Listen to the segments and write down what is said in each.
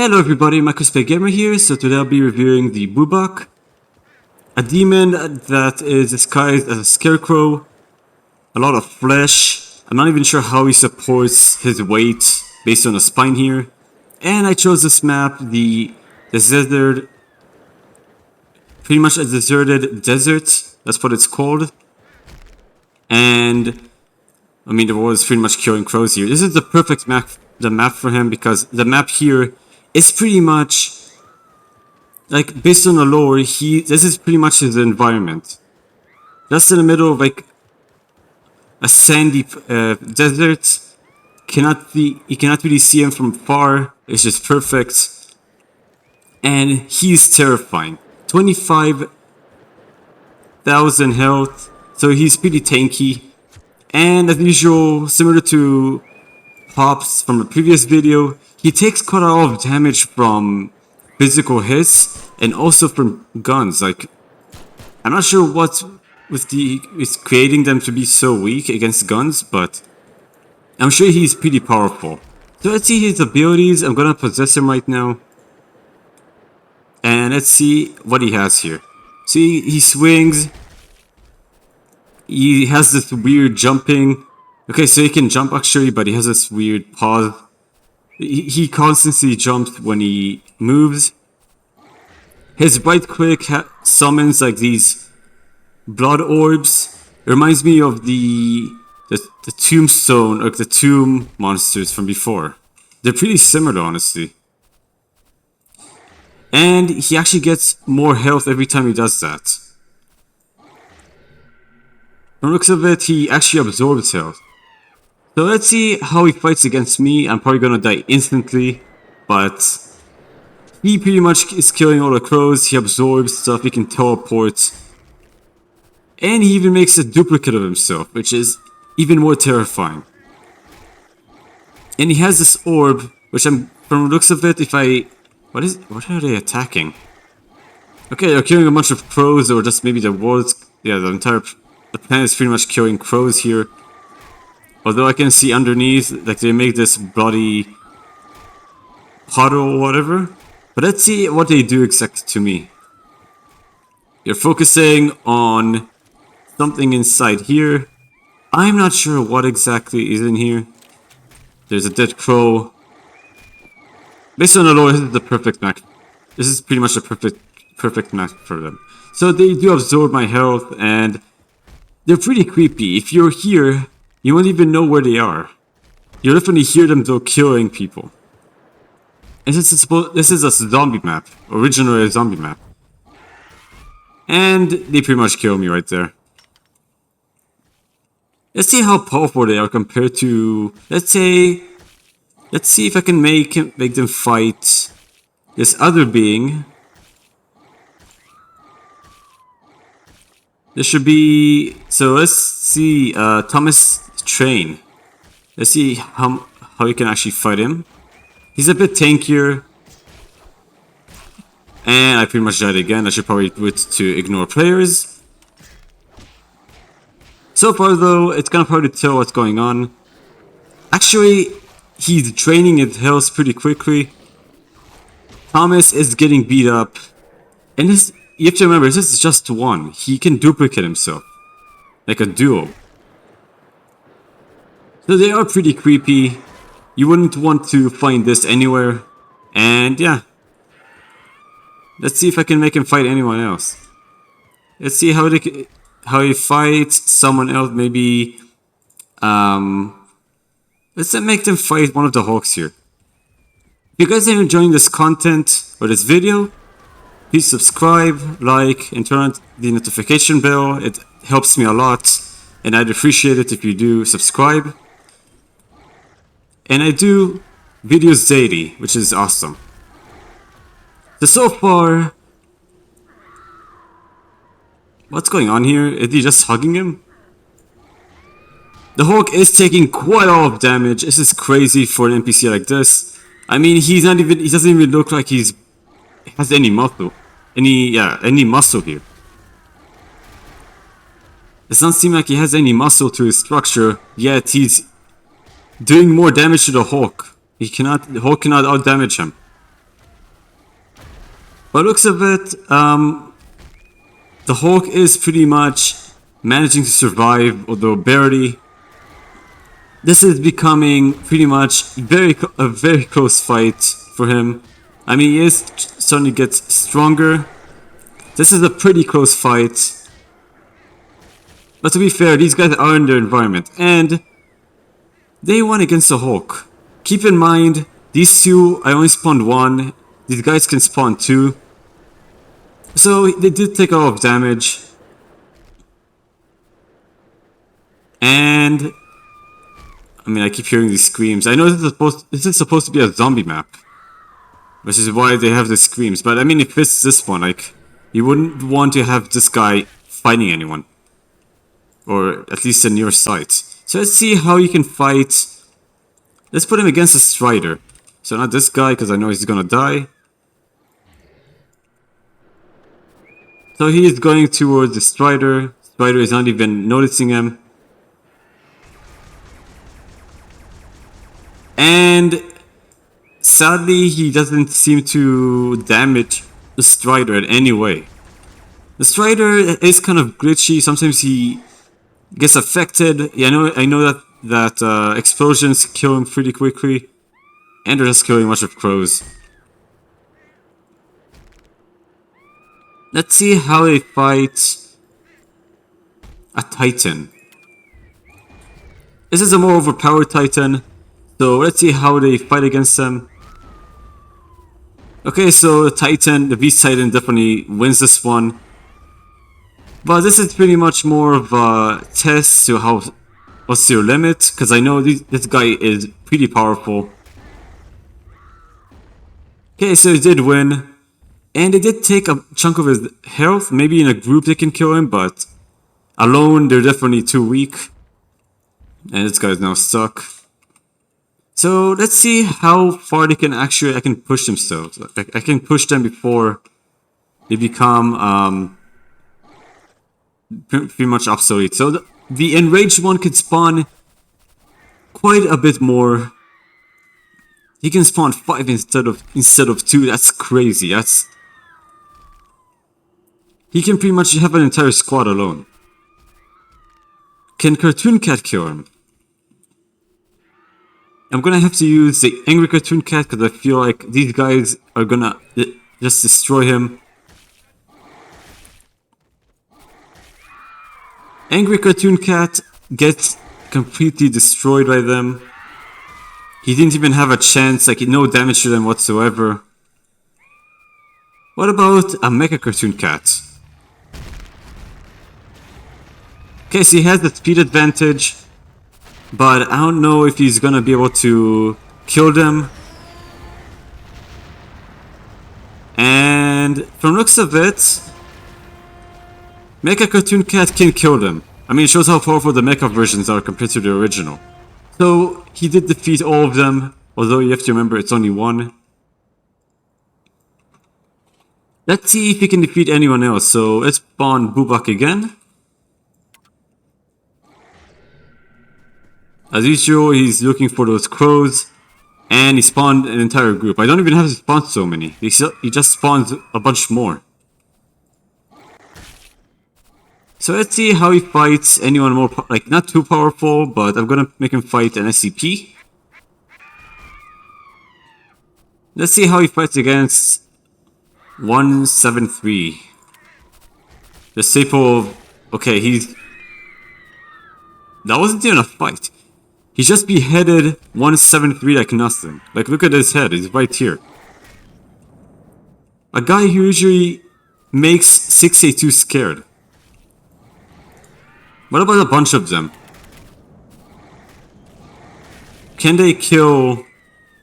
Hello everybody, Gamer here. So today I'll be reviewing the Bubak, a demon that is disguised as a scarecrow, a lot of flesh. I'm not even sure how he supports his weight based on the spine here. And I chose this map, the desert, pretty much a deserted desert, that's what it's called. And I mean, the world is pretty much killing crows here. This is the perfect map, for him, because the map here is pretty much like based on the lore. This is pretty much his environment, just in the middle of like a sandy desert. You cannot really see him from far. It's just perfect, and he's terrifying. 25,000 health, so he's pretty tanky. And as usual, similar to Pops from the previous video, he takes quite a lot of damage from physical hits and also from guns. Like, I'm not sure what is creating them to be so weak against guns, but I'm sure he's pretty powerful. So let's see his abilities. I'm gonna possess him right now, and let's see what he has here. See, he swings. He has this weird jumping. Okay, so he can jump actually, but he has this weird pause. He constantly jumps when he moves. His right click summons like these blood orbs. It reminds me of the tombstone, or the tomb monsters from before. They're pretty similar, honestly. And he actually gets more health every time he does that. From the looks of it, he actually absorbs health. So let's see how he fights against me. I'm probably gonna die instantly, but he pretty much is killing all the crows. He absorbs stuff, he can teleport. And he even makes a duplicate of himself, which is even more terrifying. And he has this orb, which from the looks of it, what are they attacking? Okay, they're killing a bunch of crows, or just maybe the world's, the planet is pretty much killing crows here. Although I can see underneath, like they make this bloody puddle or whatever. But let's see what they do exactly to me. You're focusing on something inside here. I'm not sure what exactly is in here. There's a dead crow. Based on the lore, this is the perfect match. This is pretty much a perfect match for them. So they do absorb my health, and they're pretty creepy. If you're here, you won't even know where they are. You'll definitely hear them though killing people. And since this is a zombie map, originally a zombie map. And they pretty much kill me right there. Let's see how powerful they are compared to, let's see if I can make them fight this other being. This should be, so let's see, Thomas Train. Let's see how you can actually fight him. He's a bit tankier. And I pretty much died again. I should probably do it to ignore players. So far though, it's kind of hard to tell what's going on. Actually, he's draining his health pretty quickly. Thomas is getting beat up. And you have to remember, this is just one. He can duplicate himself. Like a duo. So they are pretty creepy. You wouldn't want to find this anywhere. And yeah. Let's see if I can make him fight anyone else. Let's see how he fights someone else. Maybe let's make them fight one of the Hawks here. If you guys are enjoying this content or this video, please subscribe, like, and turn on the notification bell. It helps me a lot, and I'd appreciate it if you do subscribe. And I do videos daily, which is awesome. So far, what's going on here? Is he just hugging him? The Hawk is taking quite a lot of damage. This is crazy for an NPC like this. I mean, he doesn't even look like he has any muscle. Any muscle here. It doesn't seem like he has any muscle to his structure, yet he's doing more damage to the Hawk. The Hawk cannot out-damage him. By the looks of it, the Hulk is pretty much managing to survive, although barely. This is becoming pretty much a very close fight for him. I mean, he is starting to get stronger. This is a pretty close fight. But to be fair, these guys are in their environment, and they won against the Hulk. Keep in mind, these two, I only spawned one. These guys can spawn two. So they did take a lot of damage. And I mean, I keep hearing these screams. I know this is supposed to be a zombie map, which is why they have the screams. But I mean, if it's this one, like, you wouldn't want to have this guy fighting anyone, or at least in your sight. So let's see how you can fight. Let's put him against a Strider. So not this guy, because I know he's gonna die. So he is going towards the Strider. Strider is not even noticing him. And sadly, he doesn't seem to damage the Strider in any way. The Strider is kind of glitchy. Sometimes he gets affected. Yeah, I know that explosions kill him pretty quickly, and they're just killing a bunch of crows. Let's see how they fight a Titan. This is a more overpowered Titan, so let's see how they fight against them. Okay, so the Beast Titan definitely wins this one. But this is pretty much more of a test to what's your limit, because I know this guy is pretty powerful. Okay, so he did win. And they did take a chunk of his health. Maybe in a group they can kill him, but alone they're definitely too weak. And this guy's now stuck. So let's see how far I can push themselves. I can push them before they become pretty much obsolete. So the enraged one could spawn quite a bit more. He can spawn 5 instead of 2. That's crazy. He can pretty much have an entire squad alone. Can Cartoon Cat kill him? I'm gonna have to use the Angry Cartoon Cat because I feel like these guys are gonna just destroy him. Angry Cartoon Cat gets completely destroyed by them. He didn't even have a chance, like no damage to them whatsoever. What about a Mecha Cartoon Cat? Okay, so he has the speed advantage, but I don't know if he's gonna be able to kill them. And from looks of it, Mecha Cartoon Cat can kill them. I mean, it shows how powerful the mecha versions are compared to the original. So he did defeat all of them, although you have to remember it's only one. Let's see if he can defeat anyone else. So let's spawn Bubak again. As usual, he's looking for those crows, and he spawned an entire group. I don't even have to spawn so many. He just spawns a bunch more. So let's see how he fights anyone more, like not too powerful, but I'm gonna make him fight an SCP. Let's see how he fights against 173. The staple of, okay, that wasn't even a fight. He just beheaded 173 like nothing. Like, look at his head, he's right here. A guy who usually makes 682 scared. What about a bunch of them? Can they kill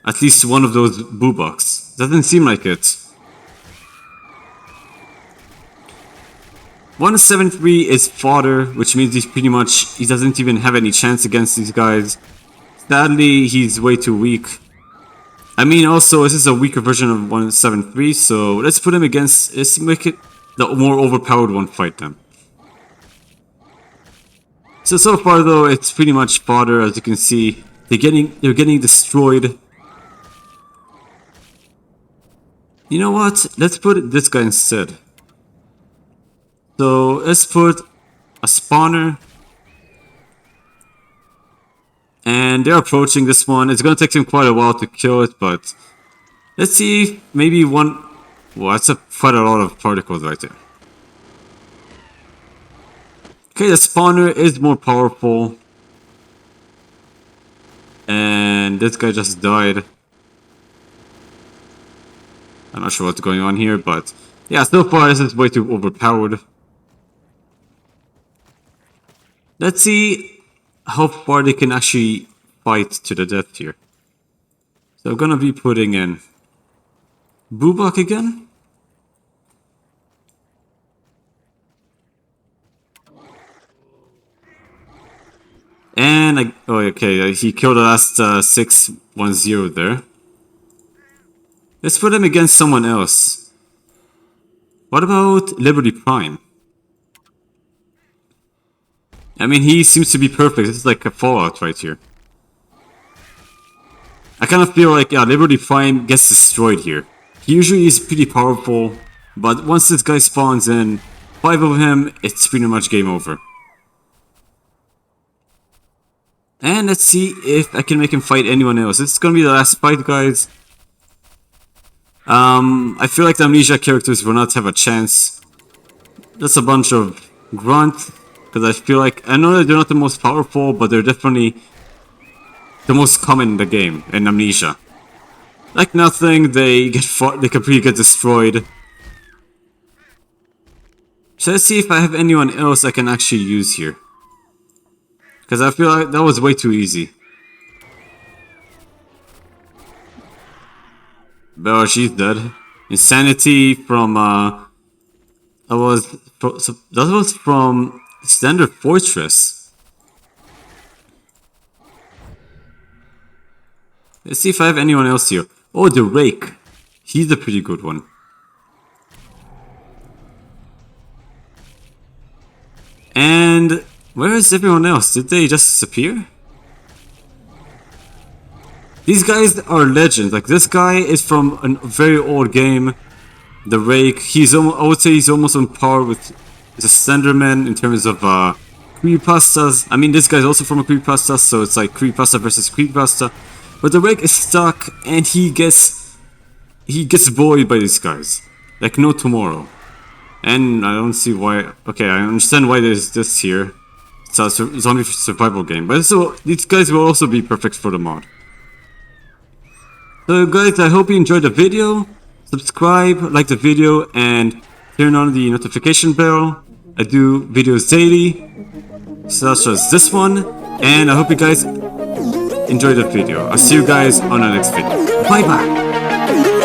at least one of those Bubaks? Doesn't seem like it. 173 is fodder, which means he doesn't even have any chance against these guys. Sadly, he's way too weak. I mean, also, this is a weaker version of 173, so let's put him against, let's make it the more overpowered one fight them. So far though, it's pretty much fodder, as you can see. They're getting destroyed. You know what? Let's put this guy instead. So let's put a spawner. And they're approaching this one. It's gonna take them quite a while to kill it, but let's see if maybe one. Well, that's quite a lot of particles right there. Okay, the spawner is more powerful. And this guy just died. I'm not sure what's going on here, but yeah, so far this is way too overpowered. Let's see how far they can actually fight to the death here. So I'm gonna be putting in Bubak again. And oh, okay, he killed the last 610 there. Let's put him against someone else. What about Liberty Prime? I mean, he seems to be perfect. This is like a Fallout right here. I kind of feel like, yeah, Liberty Prime gets destroyed here. He usually is pretty powerful, but once this guy spawns in, 5 of him, it's pretty much game over. And let's see if I can make him fight anyone else. This is gonna be the last fight, guys. I feel like the Amnesia characters will not have a chance. Just a bunch of grunt, because I feel like, I know that they're not the most powerful, but they're definitely the most common in the game, in Amnesia. Like nothing, they completely get destroyed. So let's see if I have anyone else I can actually use here. Because I feel like that was way too easy. But she's dead. Insanity from that was from Standard Fortress. Let's see if I have anyone else here. Oh, the Rake. He's a pretty good one. And where is everyone else? Did they just disappear? These guys are legends. Like, this guy is from a very old game. The Rake. I would say he's almost on par with the Slenderman in terms of creepypastas. I mean, this guy's also from a creepypasta, so it's like creepypasta versus creepypasta. But the Rake is stuck, and he gets bullied by these guys. Like no tomorrow. And I don't see why. Okay, I understand why there's this here. It's a zombie survival game. But so these guys will also be perfect for the mod. So guys, I hope you enjoyed the video. Subscribe, like the video, and turn on the notification bell. I do videos daily, such as this one. And I hope you guys enjoyed the video. I'll see you guys on the next video. Bye bye!